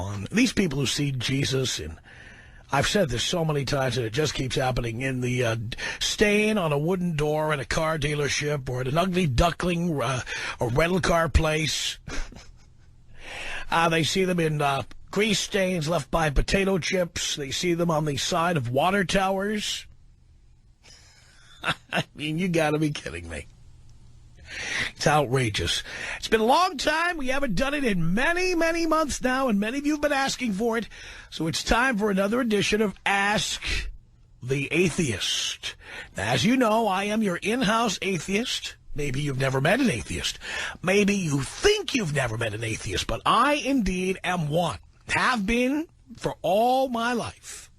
on. These people who see Jesus, and I've said this so many times and it just keeps happening, in the stain on a wooden door at a car dealership or at an ugly duckling or rental car place. They see them in grease stains left by potato chips. They see them on the side of water towers. I mean, you got to be kidding me. It's outrageous. It's been a long time. We haven't done it in many, many months now, and many of you have been asking for it. So it's time for another edition of Ask the Atheist. Now, as you know, I am your in-house atheist. Maybe you've never met an atheist. Maybe you think you've never met an atheist, but I indeed am one. Have been for all my life.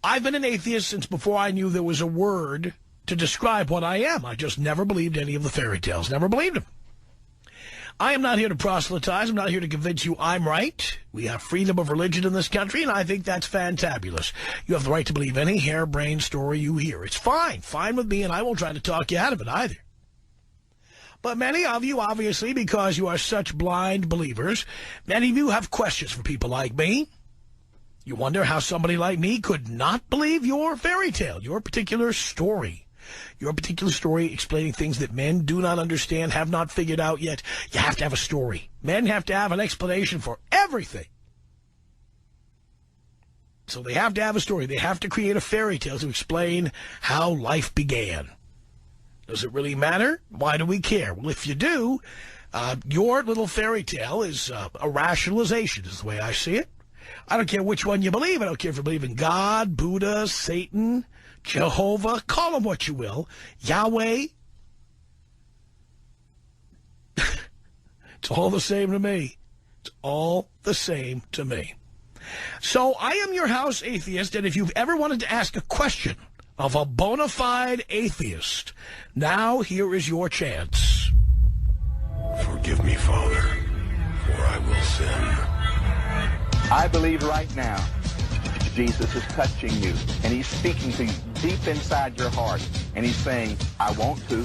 I've been an atheist since before I knew there was a word to describe what I am. I just never believed any of the fairy tales. Never believed them. I am not here to proselytize. I'm not here to convince you I'm right. We have freedom of religion in this country, and I think that's fantabulous. You have the right to believe any harebrained story you hear. It's fine. Fine with me, and I won't try to talk you out of it either. But many of you, obviously, because you are such blind believers, many of you have questions for people like me. You wonder how somebody like me could not believe your fairy tale, your particular story. Your particular story explaining things that men do not understand, have not figured out yet. You have to have a story. Men have to have an explanation for everything. So they have to have a story. They have to create a fairy tale to explain how life began. Does it really matter? Why do we care? Well, if you do, your little fairy tale is a rationalization, is the way I see it. I don't care which one you believe. I don't care if you believe in God, Buddha, Satan, Jehovah, call them what you will, Yahweh. It's all the same to me. It's all the same to me. So I am your house atheist, and if you've ever wanted to ask a question of a bona fide atheist, now here is your chance. Forgive me, Father, for I will sin. I believe right now Jesus is touching you, and he's speaking to you deep inside your heart, and he's saying, I want to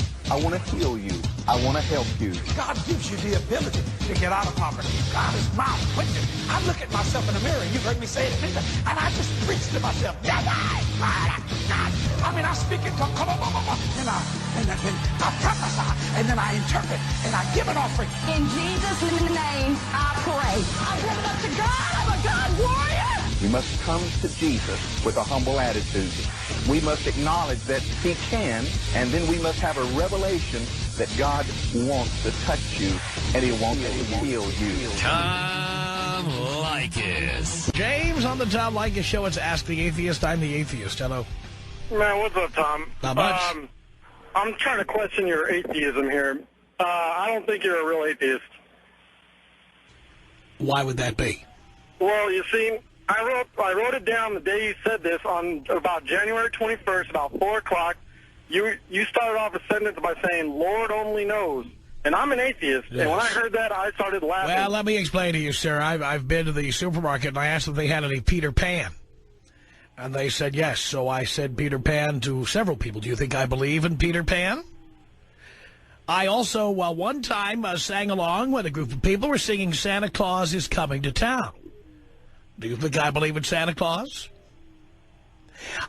heal you. I want to help you. God gives you the ability to get out of poverty. God is my witness. I look at myself in the mirror, and you've heard me say it, and I just preach to myself. I mean, I speak in tongues, and I prophesy, and then I interpret, and I give an offering. In Jesus' name, I pray. I give it up to God. I'm a God warrior. We must come to Jesus with a humble attitude. We must acknowledge that he can, and then we must have a revelation that God wants to touch you, and he wants to heal you. Tom Leykis. James on the Tom Leykis Show. It's Ask the Atheist. I'm the atheist. Hello. Man, what's up, Tom? Not much. I'm trying to question your atheism here. I don't think you're a real atheist. Why would that be? Well, you see, I wrote it down the day you said this on about January 21st, about 4 o'clock. You started off a sentence by saying, Lord only knows. And I'm an atheist. Yes. And when I heard that, I started laughing. Well, let me explain to you, sir. I've been to the supermarket, and I asked if they had any Peter Pan. And they said yes. So I said Peter Pan to several people. Do you think I believe in Peter Pan? I also, one time, sang along when a group of people were singing Santa Claus is Coming to Town. Do you think I believe in Santa Claus?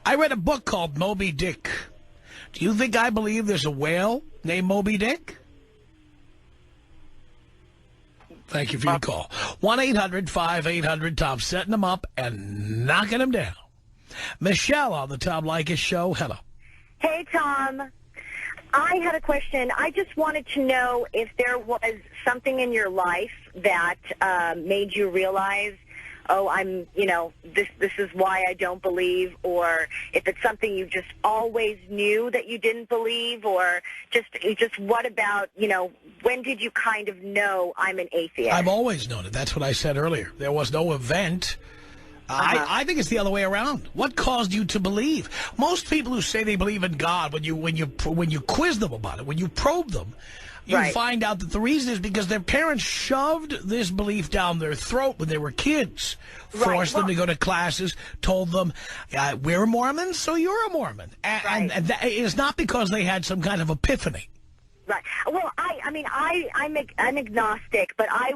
I read a book called Moby Dick. Do you think I believe there's a whale named Moby Dick? Thank you for your call. 1-800-5800-TOM. Setting them up and knocking them down. Michelle on the Tom Leykis Show. Hello. Hey, Tom. I had a question. I just wanted to know if there was something in your life that made you realize, oh, this is why I don't believe, or if it's something you just always knew that you didn't believe, or just what about, when did you kind of know I'm an atheist? I've always known it. That's what I said earlier. There was no event. I think it's the other way around. What caused you to believe? Most people who say they believe in God, when you quiz them about it, when you probe them, you find out that the reason is because their parents shoved this belief down their throat when they were kids, forced them to go to classes, told them, we're Mormons, so you're a Mormon. And that is not because they had some kind of epiphany. Right. Well, I'm agnostic, but I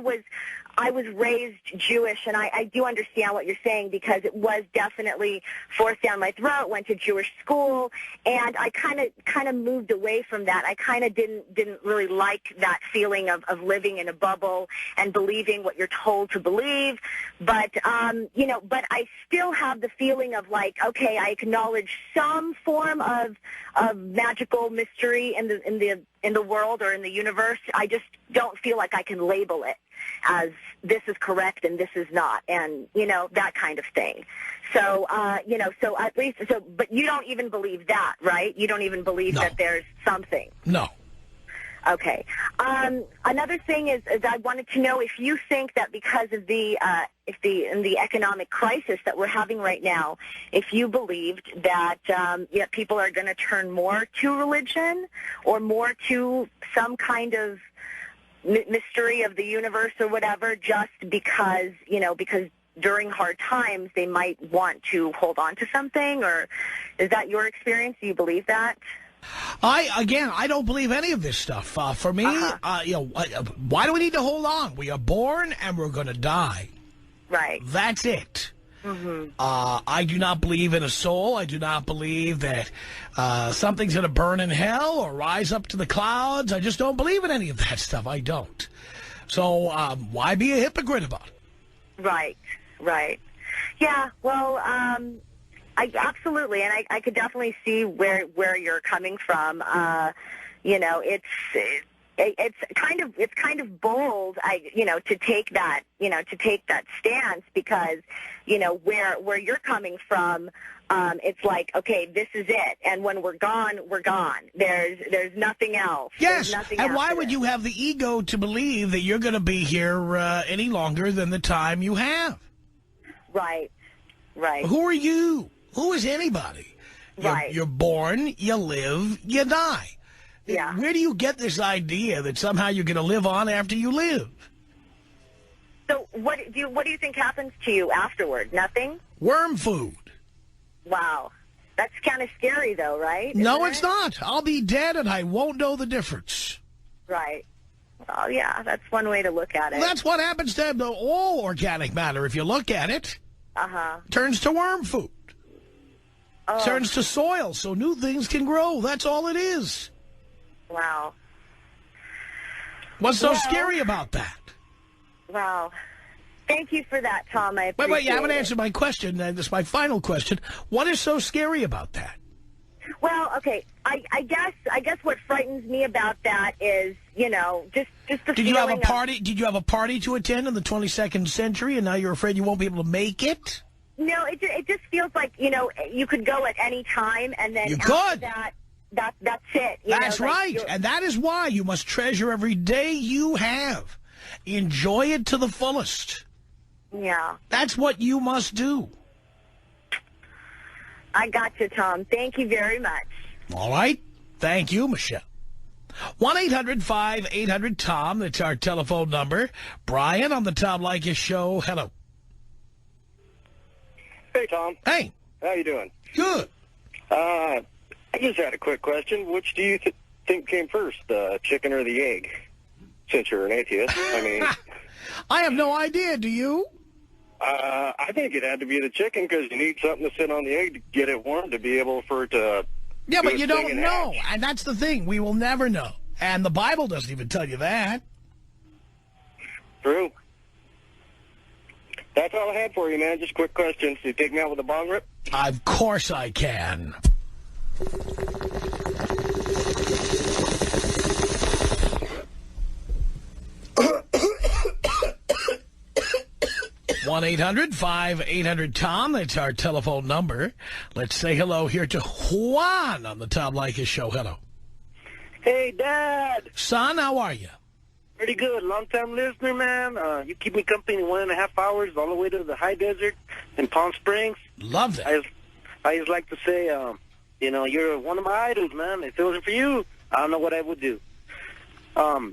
I was raised Jewish, and I do understand what you're saying because it was definitely forced down my throat. Went to Jewish school, and I kind of moved away from that. I kind of didn't really like that feeling of living in a bubble and believing what you're told to believe. But but I still have the feeling of like, okay, I acknowledge some form of magical mystery in the world or in the universe. I just don't feel like I can label it as this is correct and this is not, and that kind of thing. So so at least but you don't even believe that, right? You don't even believe that there's something. No. Okay. Another thing is I wanted to know if you think that because of the economic crisis that we're having right now, if you believed that people are going to turn more to religion or more to some kind of mystery of the universe or whatever, just because during hard times they might want to hold on to something, or is that your experience? Do you believe that? I don't believe any of this stuff. For me, why do we need to hold on? We are born and we're going to die. Right. That's it. Mm-hmm. I do not believe in a soul. I do not believe that something's going to burn in hell or rise up to the clouds. I just don't believe in any of that stuff. I don't. So why be a hypocrite about it? Right. Yeah, well, absolutely, and I could definitely see where you're coming from. It's kind of bold, to take that stance because, where you're coming from, it's like, okay, this is it, and when we're gone, we're gone. There's nothing else. Yes, and why would this. you have the ego to believe that you're going to be here any longer than the time you have? Right. Who are you? Who is anybody? Right. You're born, you live, you die. Yeah. Where do you get this idea that somehow you're going to live on after you live? So what do you think happens to you afterward? Nothing? Worm food. Wow. That's kind of scary, though, right? No, it's not. I'll be dead and I won't know the difference. Right. Well, yeah, that's one way to look at it. Well, that's what happens to all organic matter. If you look at it, turns to worm food. Oh. Turns to soil so new things can grow. That's all it is. Wow. What's so scary about that? Wow. Thank you for that, Tom. I appreciate Wait, you haven't it. answered my question, and this is my final question. What is so scary about that? Well, okay, I guess what frightens me about that is, just the Did you have a feeling party? Did you have a party to attend in the 22nd century, and now you're afraid you won't be able to make it? No, it just feels like, you could go at any time, and then after that, that's it. That's right, and that is why you must treasure every day you have. Enjoy it to the fullest. Yeah. That's what you must do. I got you, Tom. Thank you very much. All right. Thank you, Michelle. 1-800-5800-TOM. That's our telephone number. Brian on the Tom Leykis Show. Hello. Hey, Tom. Hey. How you doing? Good. I just had a quick question. Which do you think came first, the chicken or the egg? Since you're an atheist, I mean... I have no idea. Do you? I think it had to be the chicken because you need something to sit on the egg to get it warm to be able for it to... Yeah, but you don't know. And that's the thing. We will never know. And the Bible doesn't even tell you that. True. That's all I had for you, man. Just quick questions. You take me out with a bong rip? Of course I can. One 1-800-5800-TOM. That's our telephone number. Let's say hello here to Juan on the Tom Leykis Show. Hello. Hey, Dad. Son, how are you? Pretty good. Long-time listener, man. You keep me company 1.5 hours all the way to the high desert in Palm Springs. Love that. I just like to say, you're one of my idols, man. If it wasn't for you, I don't know what I would do.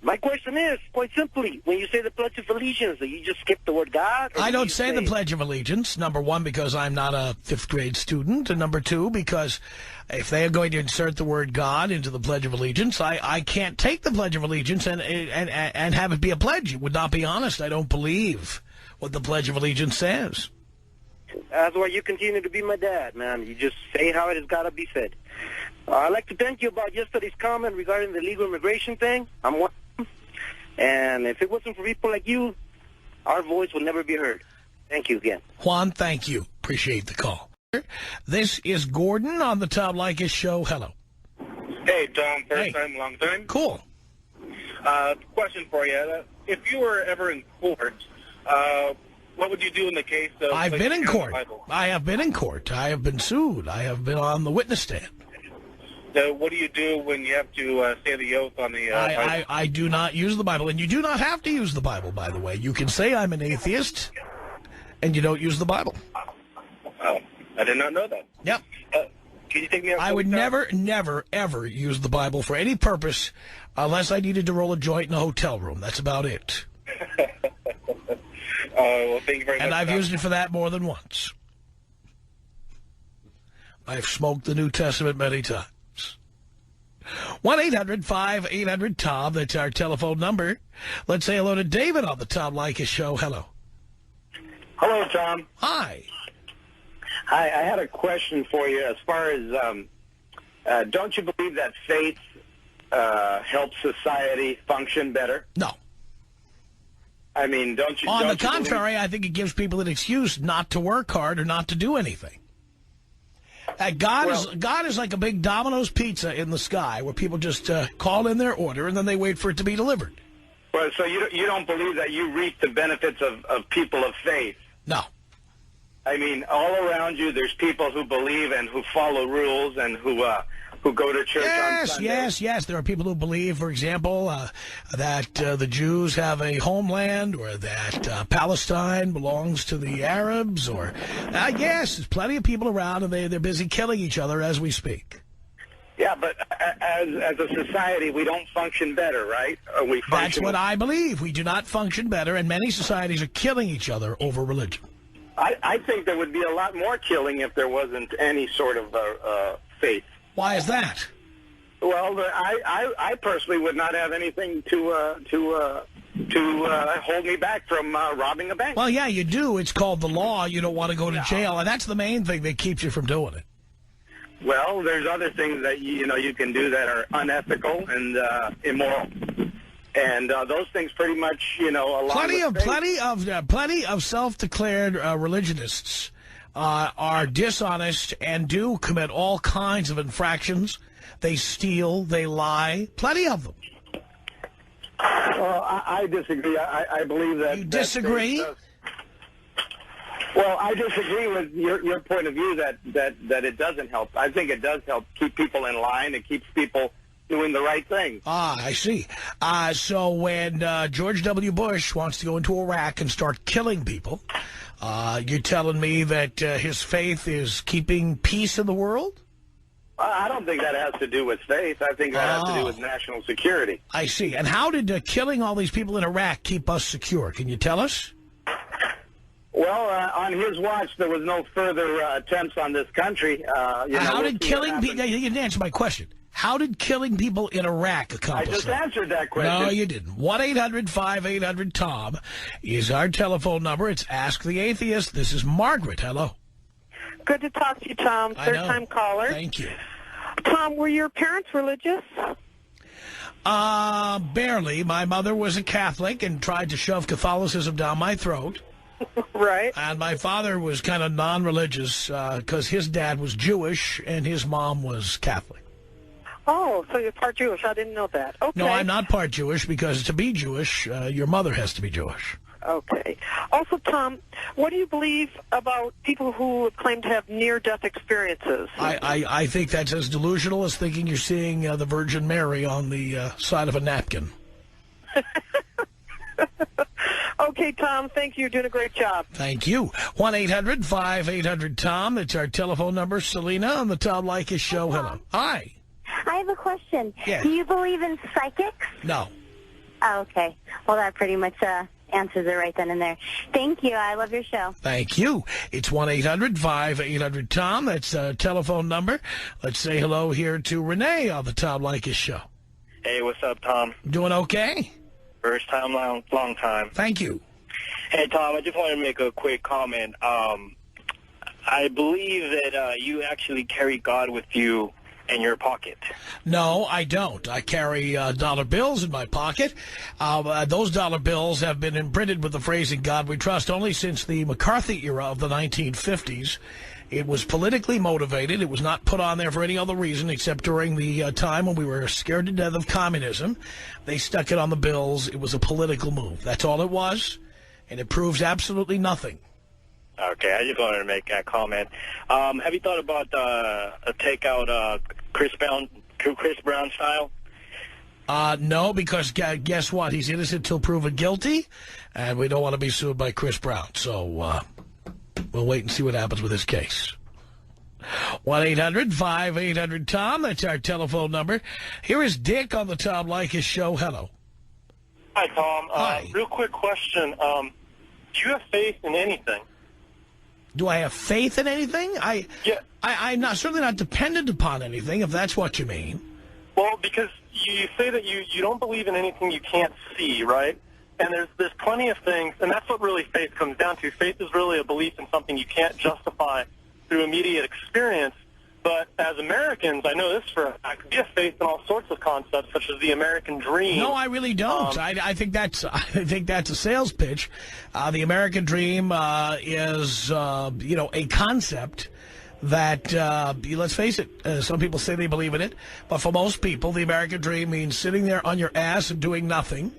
My question is, quite simply, when you say the Pledge of Allegiance, do you just skip the word God? I don't say the Pledge of Allegiance, number one, because I'm not a fifth-grade student, and number two, because if they are going to insert the word God into the Pledge of Allegiance, I can't take the Pledge of Allegiance and have it be a pledge. It would not be honest. I don't believe what the Pledge of Allegiance says. That's why you continue to be my dad, man. You just say how it has got to be said. I'd like to thank you about yesterday's comment regarding the legal immigration thing. I'm one of them. And if it wasn't for people like you, our voice would never be heard. Thank you again. Juan, thank you. Appreciate the call. This is Gordon on the Tom Leykis Show. Hello. Hey, Tom. First time, long time. Cool. Question for you. If you were ever in court, what would you do in the case of... I've been in court. I have been in court. I have been sued. I have been on the witness stand. So what do you do when you have to say the oath on the Bible? I do not use the Bible. And you do not have to use the Bible, by the way. You can say I'm an atheist, and you don't use the Bible. Oh, I did not know that. Yep. Can you take me out? I would never, ever use the Bible for any purpose unless I needed to roll a joint in a hotel room. That's about it. Well, thank you very much. And I've used it for that more than once. I've smoked the New Testament many times. 1-800-5800-TOM. That's our telephone number. Let's say hello to David on the Tom Leykis Show. Hello. Hello, Tom. Hi. Hi. I had a question for you as far as, don't you believe that faith helps society function better? No. I mean, don't you... On the contrary, I think it gives people an excuse not to work hard or not to do anything. God is like a big Domino's pizza in the sky where people just call in their order and then they wait for it to be delivered. Well, so you don't believe that you reap the benefits of people of faith? No. I mean, all around you, there's people who believe and who follow rules and who go to church on Sunday. Yes. There are people who believe, for example, that the Jews have a homeland or that Palestine belongs to the Arabs. Or yes, there's plenty of people around and they're busy killing each other as we speak. Yeah, but as a society, we don't function better, right? That's what I believe. We do not function better, and many societies are killing each other over religion. I think there would be a lot more killing if there wasn't any sort of faith. Why is that? Well, I personally would not have anything to hold me back from robbing a bank. Well, yeah, you do. It's called the law. You don't want to go to jail, and that's the main thing that keeps you from doing it. Well, there's other things that you can do that are unethical and immoral, and those things pretty much plenty of self-declared religionists are dishonest and do commit all kinds of infractions. They steal, they lie. Plenty of them. Well, I disagree. I believe that... You disagree? Well, I disagree with your point of view that it doesn't help. I think it does help keep people in line. It keeps people doing the right thing. I see. So when George W. Bush wants to go into Iraq and start killing people, you're telling me that his faith is keeping peace in the world? I don't think that has to do with faith. I think that has to do with national security. I see. And how did killing all these people in Iraq keep us secure? Can you tell us? Well, on his watch, there was no further attempts on this country. How did killing people... You didn't answer my question. How did killing people in Iraq accomplish I just that? answered that question. No, you didn't. 1-800-5800-TOM is our telephone number. It's Ask the Atheist. This is Margaret. Hello. Good to talk to you, Tom. Third-time caller. Thank you. Tom, were your parents religious? Barely. My mother was a Catholic and tried to shove Catholicism down my throat. Right. And my father was kind of non-religious because his dad was Jewish and his mom was Catholic. Oh, so you're part Jewish. I didn't know that. Okay. No, I'm not part Jewish because to be Jewish, your mother has to be Jewish. Okay. Also, Tom, what do you believe about people who claim to have near-death experiences? I think that's as delusional as thinking you're seeing the Virgin Mary on the side of a napkin. Okay, Tom, thank you. You're doing a great job. Thank you. 1-800-5800-TOM. That's our telephone number. Selena on the Tom Leykis Show. Hello. Hi. I have a question. Yes. Do you believe in psychics? No. Oh, okay. Well, that pretty much answers it right then and there. Thank you. I love your show. Thank you. It's 1-800-5800-TOM. That's a telephone number. Let's say hello here to Renee on the Tom Leykis Show. Hey, what's up, Tom? Doing okay? First time, long time. Thank you. Hey, Tom, I just wanted to make a quick comment. I believe that you actually carry God with you in your pocket. No, I don't. I carry dollar bills in my pocket. Those dollar bills have been imprinted with the phrase "In God We Trust" only since the McCarthy era of the 1950s. It was politically motivated. It was not put on there for any other reason except during the time when we were scared to death of communism. They stuck it on the bills. It was a political move. That's all it was, and it proves absolutely nothing. Okay, I just wanted to make that comment. Have you thought about a takeout Chris Brown style? No, because guess what? He's innocent till proven guilty, and we don't want to be sued by Chris Brown. So we'll wait and see what happens with his case. 1-800-5800-TOM. That's our telephone number. Here is Dick on the Tom Leykis Show. Hello. Hi, Tom. Hi. Real quick question. Do you have faith in anything? Do I have faith in anything? I'm certainly not dependent upon anything, if that's what you mean. Well, because you say that you don't believe in anything you can't see, right? And there's plenty of things, and that's what really faith comes down to. Faith is really a belief in something you can't justify through immediate experience. But as Americans, I know this for a fact, we have faith in all sorts of concepts, such as the American dream. No, I really don't. I think that's a sales pitch. The American dream is a concept that let's face it. Some people say they believe in it, but for most people, the American dream means sitting there on your ass and doing nothing.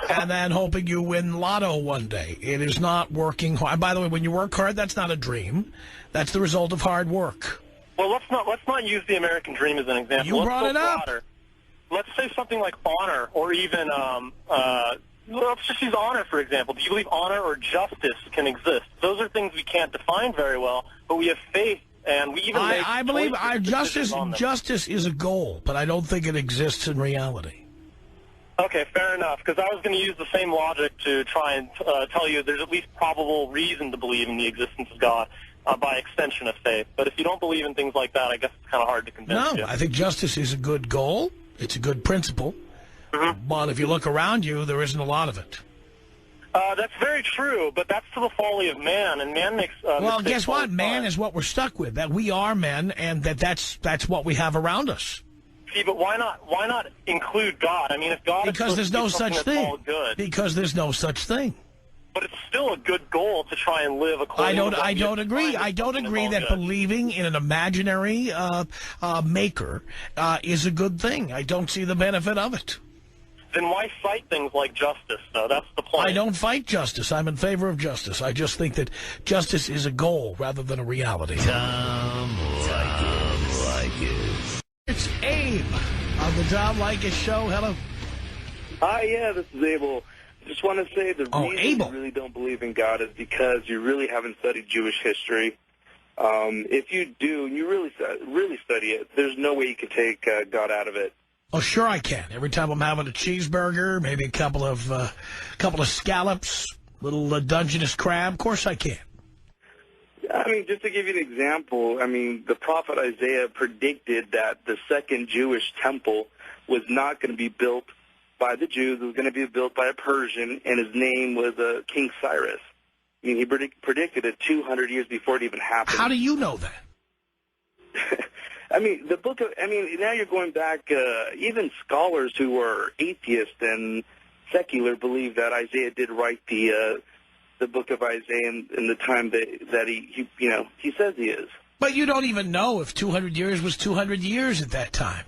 And then hoping you win lotto one day. It is not working hard. By the way, when you work hard, that's not a dream. That's the result of hard work. Well, let's not use the American dream as an example. You brought it up. Broader. Let's say something like honor, or even let's just use honor for example. Do you believe honor or justice can exist? Those are things we can't define very well, but we have faith, and we even make I believe justice is a goal, but I don't think it exists in reality. Okay, fair enough, because I was going to use the same logic to try and tell you there's at least probable reason to believe in the existence of God by extension of faith. But if you don't believe in things like that, I guess it's kind of hard to convince you. No, I think justice is a good goal. It's a good principle. Mm-hmm. But if you look around you, there isn't a lot of it. That's very true, but that's to the folly of man, and man makes well, guess what? Man is what we're stuck with, that we are men, and that's what we have around us. See, but why not include God? I mean, if God because there's no such thing. All good, because there's no such thing. But it's still a good goal to try and live according to I don't agree. I don't agree that believing in an imaginary maker is a good thing. I don't see the benefit of it. Then why fight things like justice, though? That's the point. I don't fight justice. I'm in favor of justice. I just think that justice is a goal rather than a reality. Tom Leykis. It's Abe on the Tom Leykis Show. Hello. Hi, yeah, this is Abel. Just want to say the reason you really don't believe in God is because you really haven't studied Jewish history. If you do, and you really study it, there's no way you can take God out of it. Oh, sure I can. Every time I'm having a cheeseburger, maybe a couple of scallops, little Dungeness crab, of course I can. I mean, just to give you an example, I mean, the prophet Isaiah predicted that the second Jewish temple was not going to be built by the Jews. It was going to be built by a Persian, and his name was King Cyrus. I mean, he predicted it 200 years before it even happened. How do you know that? I mean, now you're going back, even scholars who are atheists and secular believe that Isaiah did write the book of Isaiah in the time that he says he is. But you don't even know if 200 years was 200 years at that time.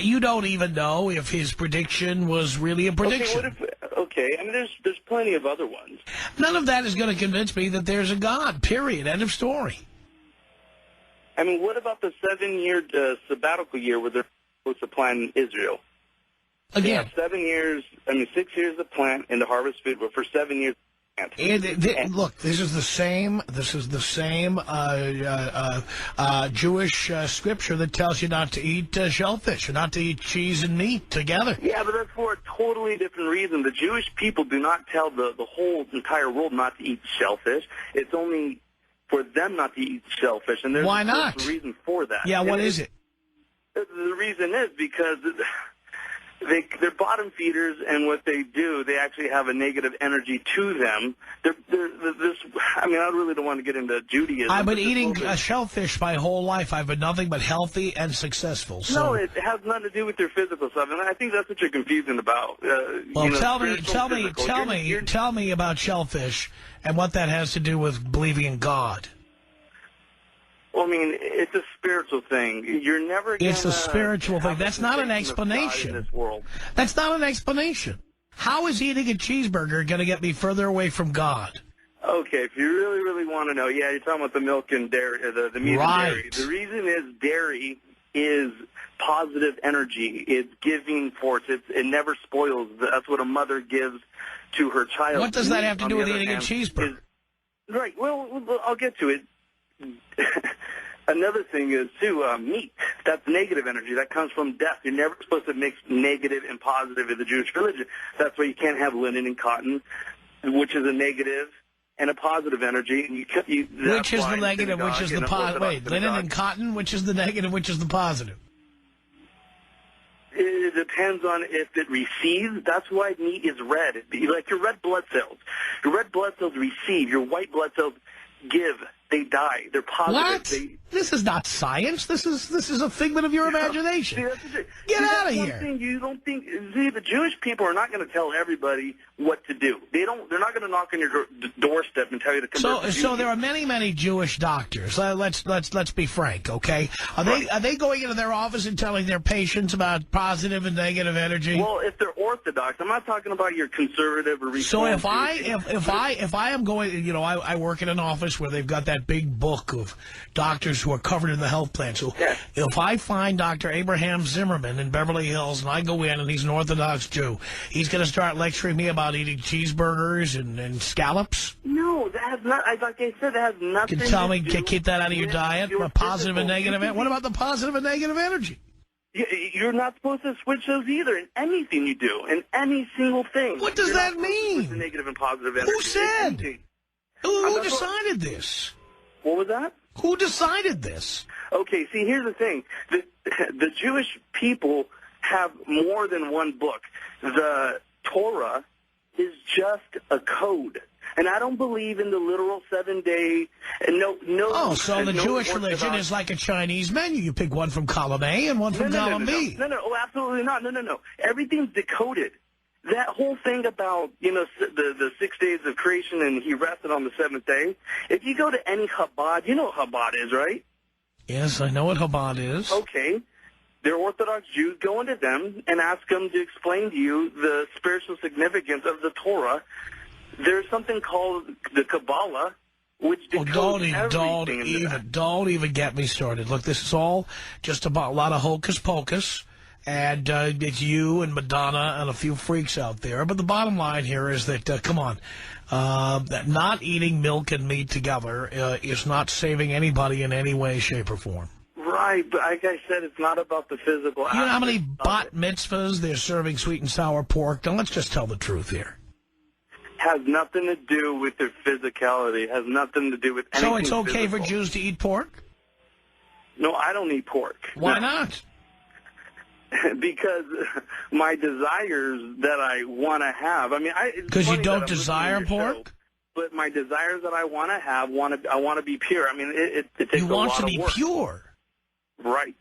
You don't even know if his prediction was really a prediction. Okay, I mean, there's plenty of other ones. None of that is going to convince me that there's a God, period. End of story. I mean, what about the 7-year sabbatical year where they're supposed to plant Israel? Again. 7 years, 6 years to plant and to harvest food, but for 7 years, Look, this is the same. This is the same Jewish scripture that tells you not to eat shellfish or not to eat cheese and meat together. Yeah, but that's for a totally different reason. The Jewish people do not tell the whole entire world not to eat shellfish. It's only for them not to eat shellfish, and there's why not? A reason for that. Yeah, what is it? The reason is because they're bottom feeders, and what they do, they actually have a negative energy to them. I really don't want to get into Judaism. I've been eating shellfish my whole life. I've been nothing but healthy and successful. So. No, it has nothing to do with your physical stuff, and I think that's what you're confusing about. Well, tell me about shellfish and what that has to do with believing in God. Well, I mean, it's a spiritual thing. You're never going to... It's a spiritual thing. That's not an explanation. In this world. That's not an explanation. How is eating a cheeseburger going to get me further away from God? Okay, if you really, really want to know, yeah, you're talking about the milk and dairy, the meat and dairy. The reason is dairy is positive energy. It's giving force. It never spoils. That's what a mother gives to her child. What does that have to do with eating a cheeseburger? Right, well, I'll get to it. Another thing is, too, meat. That's negative energy. That comes from death. You're never supposed to mix negative and positive in the Jewish religion. That's why you can't have linen and cotton, which is a negative, and a positive energy. Which is the negative, which is the positive? Wait, linen and cotton, which is the negative, which is the positive? It depends on if it receives. That's why meat is red. Like your red blood cells. Your red blood cells receive. Your white blood cells give. They die. They're positive. What? This is not science. This is a figment of your imagination. Get out of here. You don't think? See, the Jewish people are not going to tell everybody what to do. They're not going to knock on your doorstep and tell you to convert. So there are many Jewish doctors. Let's be frank, okay? Are they going into their office and telling their patients about positive and negative energy? Well, if they're Orthodox, I'm not talking about your conservative or Reform. So if I am going, I work in an office where they've got that big book of doctors who are covered in the health plan. So if I find Dr. Abraham Zimmerman in Beverly Hills and I go in and he's an Orthodox Jew, he's going to start lecturing me about eating cheeseburgers and scallops? No, that has not. Like I said, that has nothing. You can tell me, keep that out of your diet. Positive and negative. What about the positive and negative energy? You're not supposed to switch those either in anything you do, in any single thing. What does that mean? The negative and positive energy. Who said? Who decided this? What was that? Who decided this? Okay, see, here's the thing. The Jewish people have more than one book. The Torah is just a code. And I don't believe in the literal 7-day. So the Jewish religion is like a Chinese menu. You pick one from column A and one from column B. No, absolutely not. No. Everything's decoded. That whole thing about, the 6 days of creation and he rested on the seventh day, if you go to any Chabad, you know what Chabad is, right? Yes, I know what Chabad is. Okay. They're Orthodox Jews. Go into them and ask them to explain to you the spiritual significance of the Torah. There's something called the Kabbalah, which decodes everything. Don't even get me started. Look, this is all just about a lot of hocus pocus. And it's you and Madonna and a few freaks out there. But the bottom line here is that, come on, that not eating milk and meat together is not saving anybody in any way, shape, or form. Right, but like I said, it's not about the physical. You know how many bat mitzvahs they're serving sweet and sour pork? Now, let's just tell the truth here. Has nothing to do with their physicality. Has nothing to do with anything. So it's okay physical. for Jews to eat pork? No, I don't eat pork. Why not? Because my desires that I want to have. I mean, because you don't desire pork. Show, but my desires that I want to have, I want to be pure. I mean, it takes a lot of work. You want to be pure, right?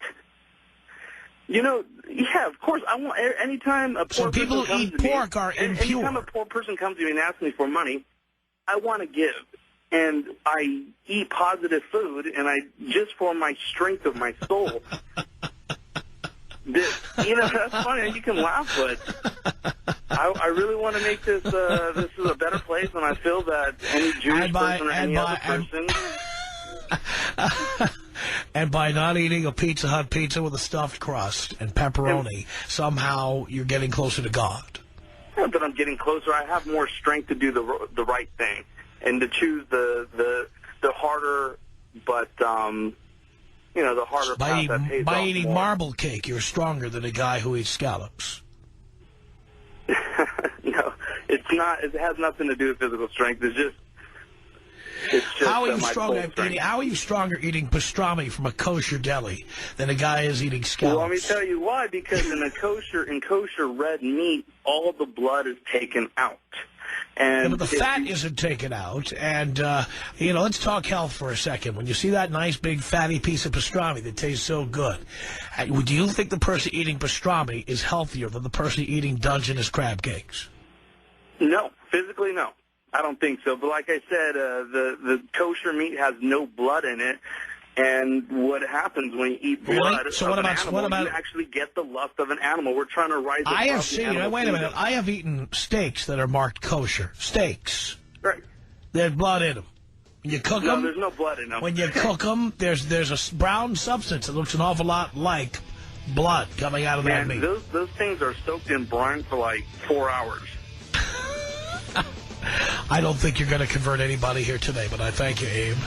Yeah, of course. I want anytime a poor person people who comes eat to pork me, are impure. Anytime a poor person comes to me and asks me for money, I want to give. And I eat positive food, and just for my strength of my soul. That's funny. You can laugh, but I really want to make this this is a better place, and I feel that any Jewish person or any other person. And by not eating a Pizza Hut pizza with a stuffed crust and pepperoni, somehow you're getting closer to God. not that I'm getting closer. I have more strength to do the right thing and to choose the harder, but you know, the harder path that pays by off eating more. marble cake, you're stronger than a guy who eats scallops. No, it's not. It has nothing to do with physical strength. It's just how are you my stronger? full strength. How are you stronger eating pastrami from a kosher deli than a guy is eating scallops? Well, let me tell you why. Because in kosher red meat, all the blood is taken out. And yeah, but the fat isn't taken out. And, you know, let's talk health for a second. When you see that nice, big, fatty piece of pastrami that tastes so good, do you think the person eating pastrami is healthier than the person eating Dungeness crab cakes? No. Physically, no. I don't think so. But like I said, the kosher meat has no blood in it. And what happens when you eat blood so of what an about, animal, what about, you actually get the lust of an animal. We're trying to rise above I have the seen, animal wait a minute, kingdom. I have eaten steaks that are marked kosher. Steaks. Right. There's blood in them. When you cook them, there's no blood in them. When you cook them, there's a brown substance that looks an awful lot like blood coming out of that meat. Those things are soaked in brine for like 4 hours. I don't think you're going to convert anybody here today, but I thank you, Abe.